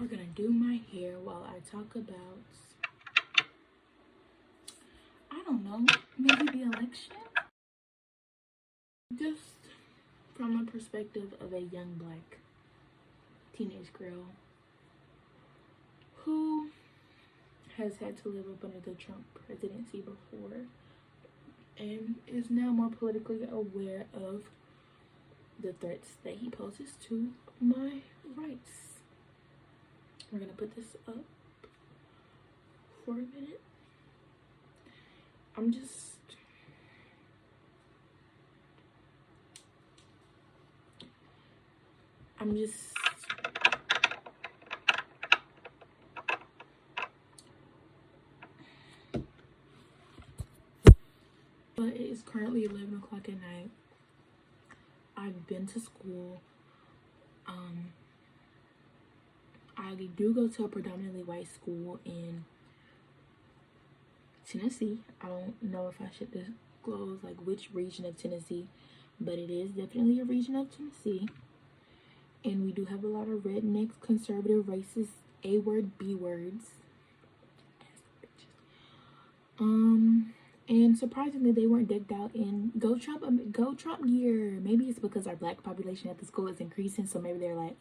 We're gonna do my hair while I talk about, I don't know, maybe the election? Just from a perspective of a young black teenage girl who has had to live up under the Trump presidency before and is now more politically aware of the threats that he poses to my rights. We're gonna put this up for a minute. I'm just but it is currently 11 o'clock at night. I've been to school. I do go to a predominantly white school in Tennessee. I don't know if I should disclose like which region of Tennessee, but it is definitely a region of Tennessee. And we do have a lot of rednecks, conservative, racist, A-word, B-words. And surprisingly, they weren't decked out in Go Trump gear. Maybe it's because our black population at the school is increasing, so maybe they're like,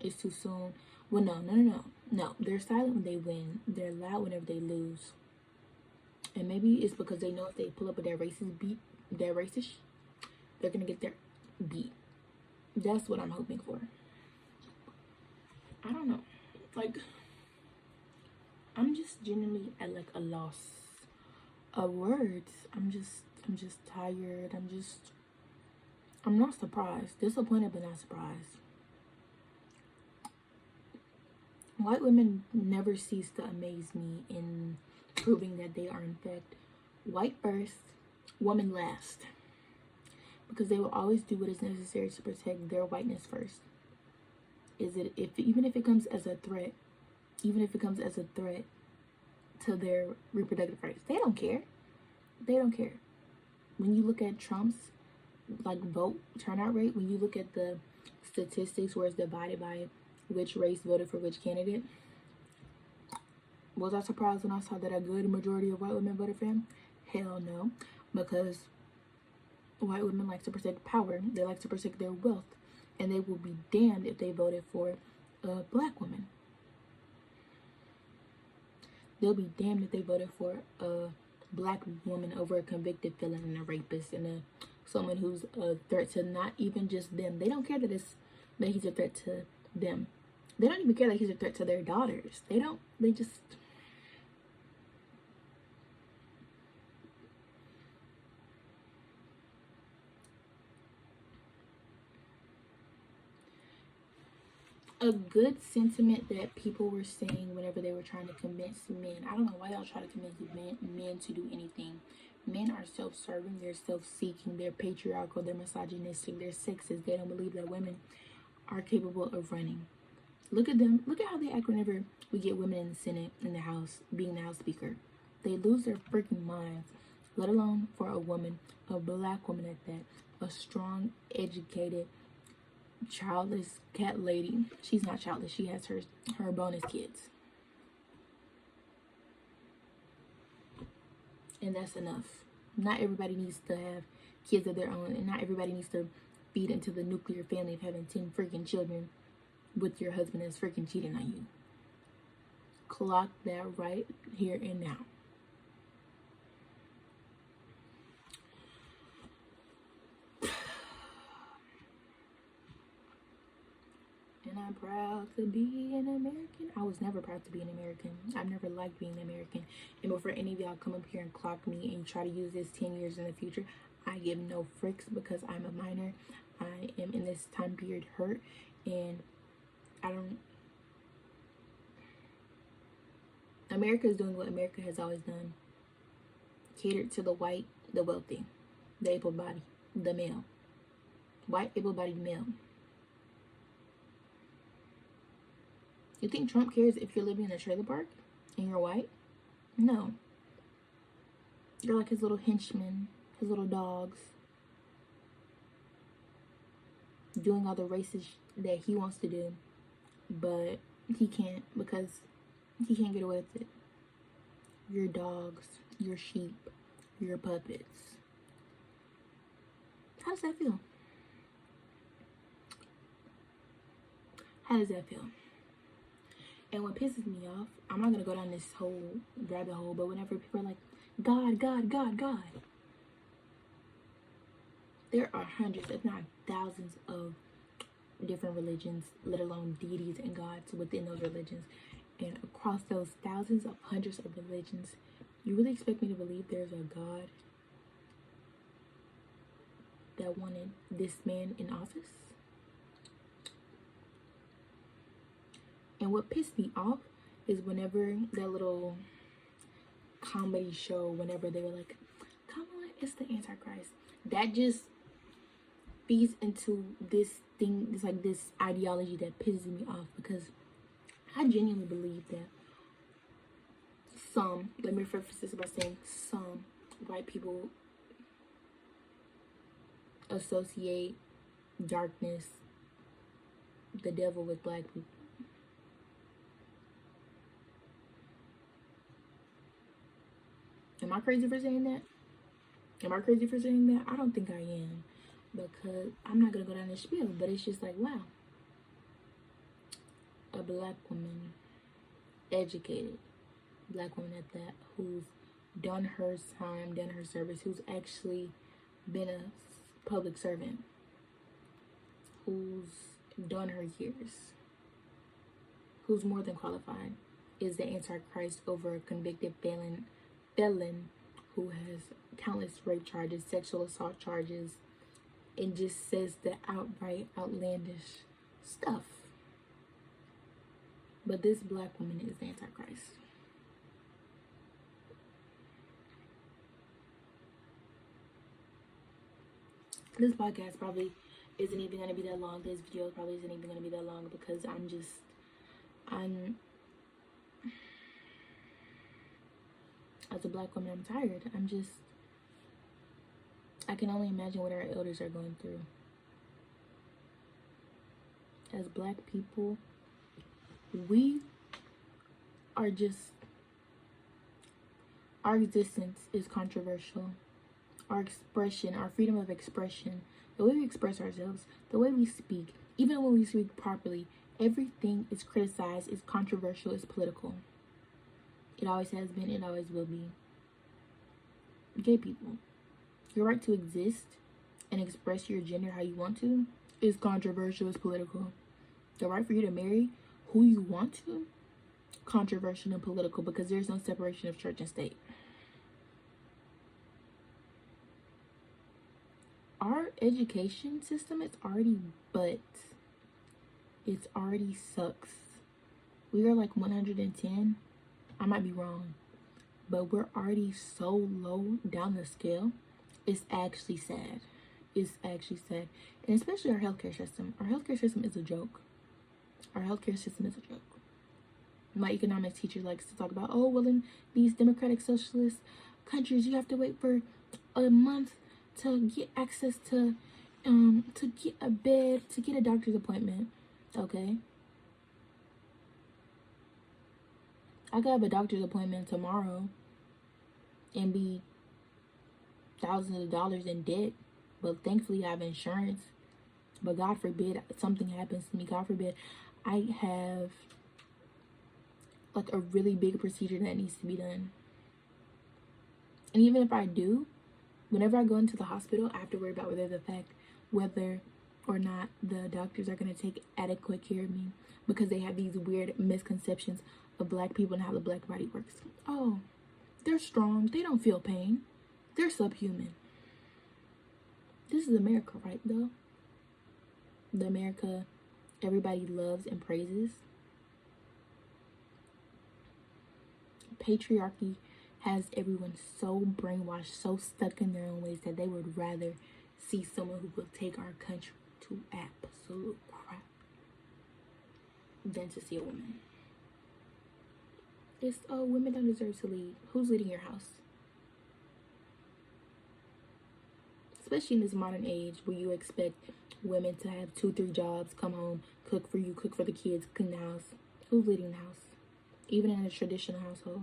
it's too soon. Well, no. They're silent when they win. They're loud whenever they lose. And maybe it's because they know if they pull up with their racist, they're gonna get their beat. That's what I'm hoping for. I don't know. Like, I'm just genuinely at like a loss of words. I'm just tired. I'm not surprised. Disappointed but not surprised. White women never cease to amaze me in proving that they are in fact white first, woman last. Because they will always do what is necessary to protect their whiteness first. Even if it comes as a threat to their reproductive rights, they don't care. When you look at Trump's like vote turnout rate, when you look at the statistics where it's divided by which race voted for which candidate, was I surprised when I saw that a good majority of white women voted for him? Hell no, because white women like to protect power. They like to protect their wealth, and they will be damned if they voted for a black woman. They'll be damned if they voted for a black woman over a convicted felon and a rapist and someone who's a threat to not even just them. They don't care that he's a threat to them. They don't even care that he's a threat to their daughters. They just a good sentiment that people were saying whenever they were trying to convince men. I don't know why y'all try to convince men to do anything. Men are self-serving, they're self-seeking, they're patriarchal, they're misogynistic, they're sexist. They don't believe that women are capable of running. Look at them. Look at how they act whenever we get women in the Senate, in the House, being the House Speaker. They lose their freaking minds, let alone for a woman, a black woman at that, a strong, educated, childless cat lady. She's not childless. She has her bonus kids, and that's enough. Not everybody needs to have kids of their own, and not everybody needs to feed into the nuclear family of having 10 freaking children with your husband that's freaking cheating on you. Clock that right here and now. And I'm proud to be an American. I was never proud to be an American. I've never liked being an American. And before any of y'all come up here and clock me and try to use this 10 years in the future, I give no fricks because I'm a minor. I am in this time period hurt, and America is doing what America has always done. Catered to the white, the wealthy, the able-bodied, the male. White, able-bodied male. You think Trump cares if you're living in a trailer park and you're white? No. You're like his little henchmen, his little dogs, doing all the racist that he wants to do but he can't because he can't get away with it. Your dogs, your sheep, your puppets. How does that feel? How does that feel? And what pisses me off, I'm not gonna go down this whole rabbit hole, but whenever people are like, God, God, God, God, there are hundreds, if not thousands, of different religions, let alone deities and gods within those religions. And across those thousands of hundreds of religions, you really expect me to believe there's a God that wanted this man in office? And what pissed me off is whenever that little comedy show, whenever they were like, come on, it's the Antichrist. That just feeds into this thing, it's like this ideology that pisses me off, because I genuinely believe that some, let me preface this by saying some white people associate darkness, the devil, with black people. Am I crazy for saying that? Am I crazy for saying that? I don't think I am, because I'm not gonna go down this spiel, but it's just like, wow, a black woman, educated black woman at that, who's done her time, done her service, who's actually been a public servant, who's done her years, who's more than qualified, is the Antichrist over a convicted felon who has countless rape charges, sexual assault charges, and just says the outright outlandish stuff. But this black woman is the Antichrist. This podcast probably isn't even going to be that long. This video probably isn't even going to be that long, because I'm as a black woman, I'm tired. I can only imagine what our elders are going through. As black people, we are our existence is controversial. Our expression, our freedom of expression, the way we express ourselves, the way we speak, even when we speak properly, everything is criticized, is controversial, is political. It always has been, it always will be. Gay people, your right to exist and express your gender how you want to is controversial, is political. The right for you to marry who you want to, controversial and political, because there's no separation of church and state. Our education system is already butt. It's already sucks. We are like 110. I might be wrong, but we're already so low down the scale. It's actually sad. It's actually sad. And especially our healthcare system. Our healthcare system is a joke. Our healthcare system is a joke. My economics teacher likes to talk about, oh, well, in these democratic socialist countries, you have to wait for a month to get access to get a bed, to get a doctor's appointment. Okay, I could have a doctor's appointment tomorrow and be thousands of dollars in debt, but thankfully I have insurance. But God forbid something happens to me. God forbid I have like a really big procedure that needs to be done. And even if I do, whenever I go into the hospital, I have to worry about whether or not the doctors are going to take adequate care of me, because they have these weird misconceptions of black people and how the black body works. Oh, they're strong. They don't feel pain. They're subhuman. This is America, right, though? The America everybody loves and praises. Patriarchy has everyone so brainwashed, so stuck in their own ways, that they would rather see someone who will take our country to absolute crap than to see a woman. It's, oh, women don't deserve to lead. Who's leading your house? especially in this modern age where you expect women to have 2-3 jobs, come home, cook for you, cook for the kids, clean the house. Who's leading the house? Even in a traditional household.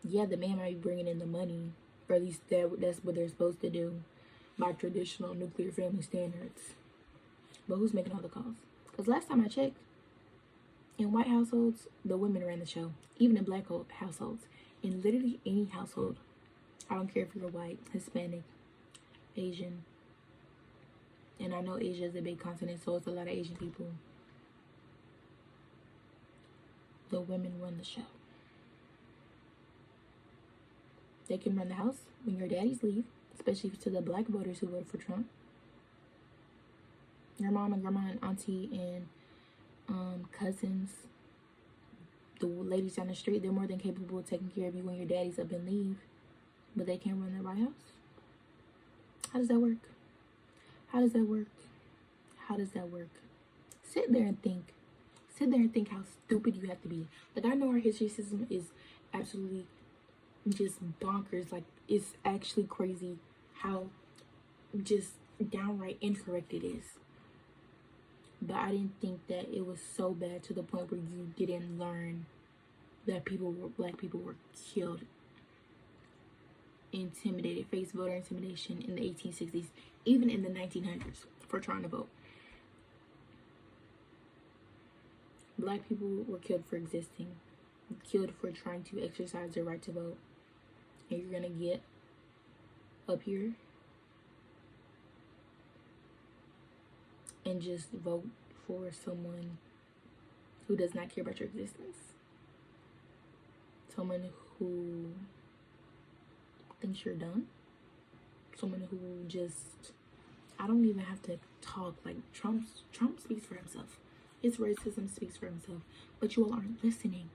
Yeah, the man might be bringing in the money, or at least that's what they're supposed to do by traditional nuclear family standards. But who's making all the calls? Because last time I checked, in white households, the women ran the show. Even in black households. In literally any household. I don't care if you're white, Hispanic, Asian. And I know Asia is a big continent, so it's a lot of Asian people. The women run the show. They can run the house when your daddies leave, especially to the black voters who voted for Trump. Your mom and grandma and auntie and cousins, the ladies down the street, they're more than capable of taking care of you when your daddy's up and leave. But they can't run the White House? How does that work? How does that work? How does that work? Sit there and think. Sit there and think how stupid you have to be. Like, I know our history system is absolutely just bonkers. Like, it's actually crazy how just downright incorrect it is. But I didn't think that it was so bad to the point where you didn't learn that black people were killed, intimidated, faced voter intimidation in the 1860s, even in the 1900s for trying to vote. Black people were killed for existing, killed for trying to exercise their right to vote. And you're gonna get up here and just vote for someone who does not care about your existence. Someone who thinks you're dumb. Someone who just, I don't even have to talk. Like, Trump speaks for himself. His racism speaks for himself. But you all aren't listening.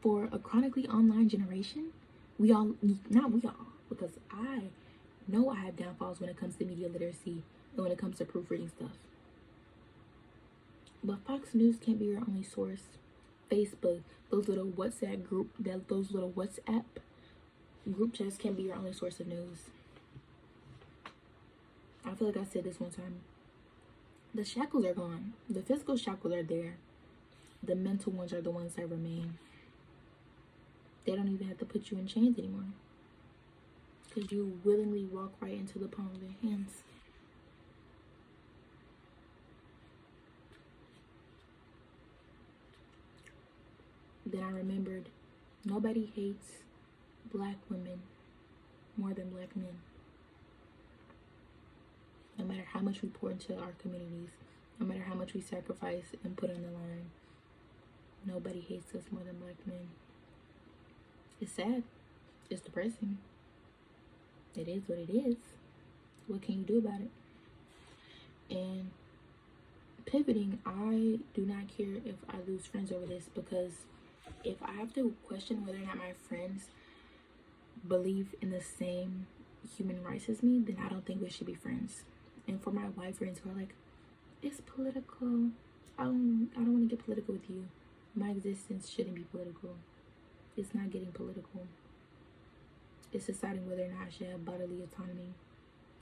For a chronically online generation, not we all, because I know I have downfalls when it comes to media literacy and when it comes to proofreading stuff. But Fox News can't be your only source. Facebook, those little WhatsApp group chats can't be your only source of news. I feel like I said this one time. The shackles are gone. The physical shackles are there. The mental ones are the ones that remain. They don't even have to put you in chains anymore, because you willingly walk right into the palm of their hands. Then I remembered, nobody hates black women more than black men. No matter how much we pour into our communities, no matter how much we sacrifice and put on the line, nobody hates us more than black men. It's sad. It's depressing. It is what it is. What can you do about it? And pivoting, I do not care if I lose friends over this, because if I have to question whether or not my friends believe in the same human rights as me, then I don't think we should be friends. And for my white friends who are like, it's political, I don't want to get political with you. My existence shouldn't be political. It's not getting political. It's deciding whether or not I should have bodily autonomy.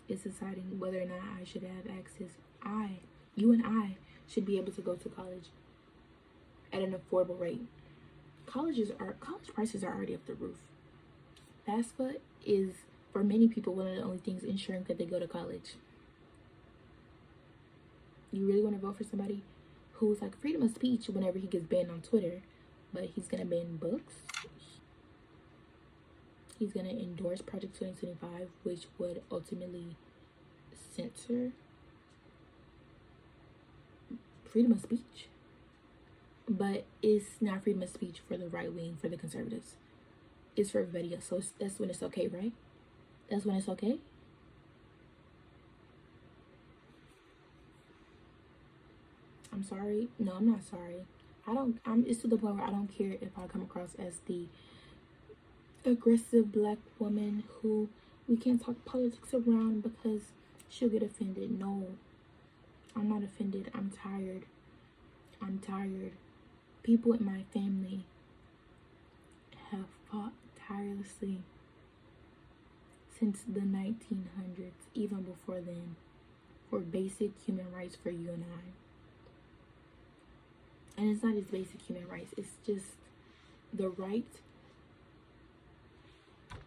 It's deciding whether or not I should have access. You and I should be able to go to college at an affordable rate. College prices are already up the roof. FAFSA is, for many people, one of the only things ensuring that they go to college. You really want to vote for somebody who's like freedom of speech whenever he gets banned on Twitter, but he's gonna ban books? He's gonna endorse Project 2025, which would ultimately censor freedom of speech. But it's not freedom of speech for the right wing, for the conservatives. It's for everybody else. So that's when it's okay, right? That's when it's okay. I'm sorry. No, I'm not sorry. It's to the point where I don't care if I come across as the aggressive black woman who we can't talk politics around because she'll get offended. No, I'm not offended. I'm tired. People in my family have fought tirelessly since the 1900s, even before then, for basic human rights for you and I. And it's not just basic human rights, it's just the right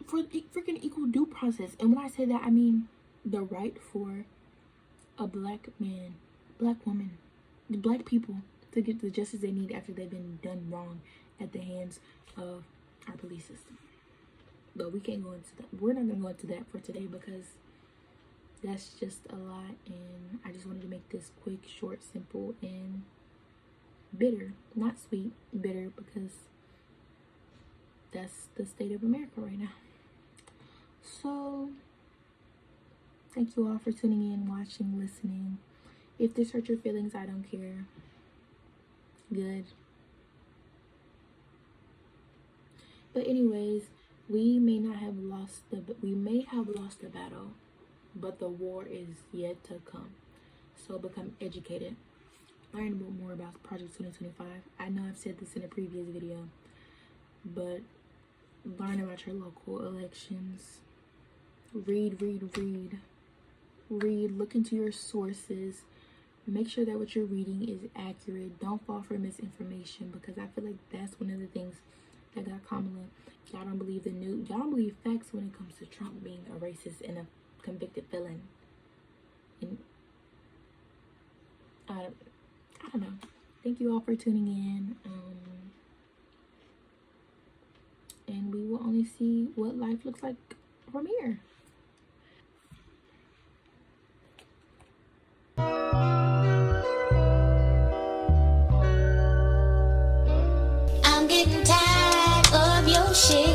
for freaking equal due process. And when I say that, I mean the right for a black man, black woman, the black people to get the justice they need after they've been done wrong at the hands of our police system. But we can't go into that. We're not gonna go into that for today because that's just a lot, and I just wanted to make this quick, short, simple, and bitter. Not sweet, bitter, because that's the state of America right now. So thank you all for tuning in, watching, listening. If this hurt your feelings, I don't care. Good. But anyways, we may have lost the battle, but the war is yet to come. So become educated. Learn a bit more about Project 2025. I know I've said this in a previous video, but learn about your local elections. Read. Look into your sources. Make sure that what you're reading is accurate. Don't fall for misinformation, because I feel like that's one of the things that got Kamala. Y'all don't believe the news. Y'all don't believe facts when it comes to Trump being a racist and a convicted felon. And I don't know. Thank you all for tuning in. And we will only see what life looks like from here. I'm getting tired of your shit.